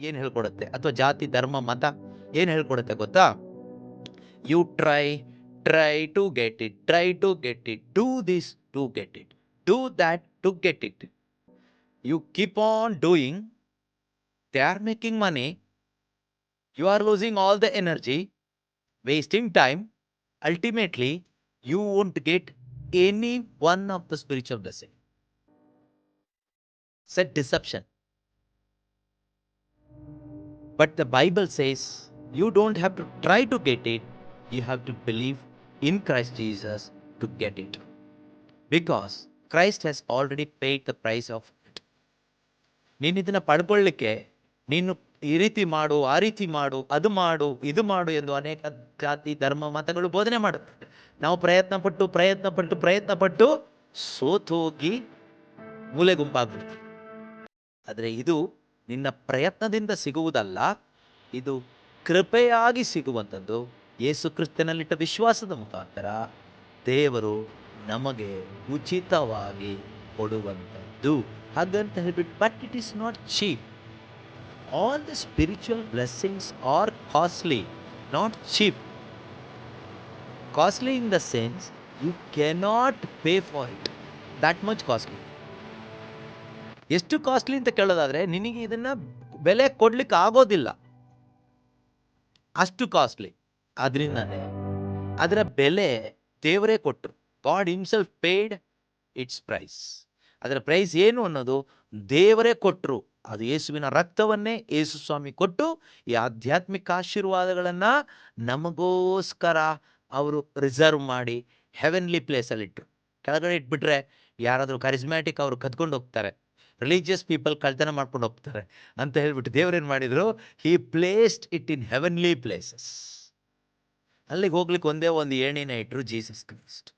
ಏನ್ ಹೇಳ್ಕೊಡುತ್ತೆ ಅಥವಾ ಜಾತಿ ಧರ್ಮ ಮತ ಏನ್ ಹೇಳ್ಕೊಡುತ್ತೆ ಗೊತ್ತಾ? You try to get it, try to get it, do this to get it, do that to get it. You keep on doing, they are making money, you are losing all the energy, wasting time. Ultimately, you won't get any one of the spiritual blessing. It's a deception. But the Bible says you don't have to try to get it. You have to believe in Christ Jesus to get it. Because Christ has already paid the price of it. ನೀನು ಇದನ್ನ ಪಡ್ಕೊಳ್ಳಿಕ್ಕೆ ನೀನು ಈ ರೀತಿ ಮಾಡು, ಆ ರೀತಿ ಮಾಡು, ಅದು ಮಾಡು, ಇದು ಮಾಡು ಎಂದು ಅನೇಕ ಜಾತಿ ಧರ್ಮ ಮತಗಳು ಬೋಧನೆ ಮಾಡುತ್ತೆ. ನಾವು ಪ್ರಯತ್ನ ಪಟ್ಟು ಸೋತೋಗಿ ಮೂಲೆ ಗುಂಪಾಗ್ಬಿಡ್ತೀವಿ. ಆದರೆ ಇದು ನಿನ್ನ ಪ್ರಯತ್ನದಿಂದ ಸಿಗುವುದಲ್ಲ, ಇದು ಕೃಪೆಯಾಗಿ ಸಿಗುವಂಥದ್ದು. ಯೇಸು ಕ್ರಿಸ್ತನಲ್ಲಿಟ್ಟ ವಿಶ್ವಾಸದ ಮುಖಾಂತರ ದೇವರು ನಮಗೆ ಉಚಿತವಾಗಿ ಕೊಡುವಂಥದ್ದು. ಹಾಗಂತ ಹೇಳ್ಬಿಟ್ಟು but it is not cheap. All the spiritual blessings are costly, not cheap. Costly in the sense you cannot pay for it. That much costly. ಎಷ್ಟು ಕಾಸ್ಟ್ಲಿ ಅಂತ ಕೇಳೋದಾದ್ರೆ ನಿನಗೆ ಇದನ್ನ ಬೆಲೆ ಕೊಡ್ಲಿಕ್ಕೆ ಆಗೋದಿಲ್ಲ, ಅಷ್ಟು ಕಾಸ್ಟ್ಲಿ. ಅದರಿಂದಾನೆ ಅದರ ಬೆಲೆ ದೇವರೇ ಕೊಟ್ಟರು. God himself paid its price. ಅದರ ಪ್ರೈಸ್ ಏನು ಅನ್ನೋದು ದೇವರೇ ಕೊಟ್ಟರು. ಅದು ಯೇಸುವಿನ ರಕ್ತವನ್ನೇ ಯೇಸು ಸ್ವಾಮಿ ಕೊಟ್ಟು ಈ ಆಧ್ಯಾತ್ಮಿಕ ಆಶೀರ್ವಾದಗಳನ್ನ ನಮಗೋಸ್ಕರ ಅವರು ರಿಸರ್ವ್ ಮಾಡಿ ಹೆವೆನ್ಲಿ ಪ್ಲೇಸಲ್ಲಿ ಇಟ್ಟರು. ಕೆಳಗಡೆ ಇಟ್ಬಿಟ್ರೆ ಯಾರಾದರೂ ಕರಿಸ್ಮ್ಯಾಟಿಕ್ ಅವರು ಕದ್ಕೊಂಡು ಹೋಗ್ತಾರೆ, ರಿಲಿಜಿಯಸ್ ಪೀಪಲ್ ಕಳ್ತನ ಮಾಡ್ಕೊಂಡು ಹೋಗ್ತಾರೆ ಅಂತ ಹೇಳ್ಬಿಟ್ಟು ದೇವರೇನು ಮಾಡಿದ್ರು, he placed it in heavenly places. ಅಲ್ಲಿಗೆ ಹೋಗ್ಲಿಕ್ಕೆ ಒಂದೇ ಒಂದು ಏಣಿನ ಇಟ್ಟರು, ಜೀಸಸ್ ಕ್ರೈಸ್ಟ್.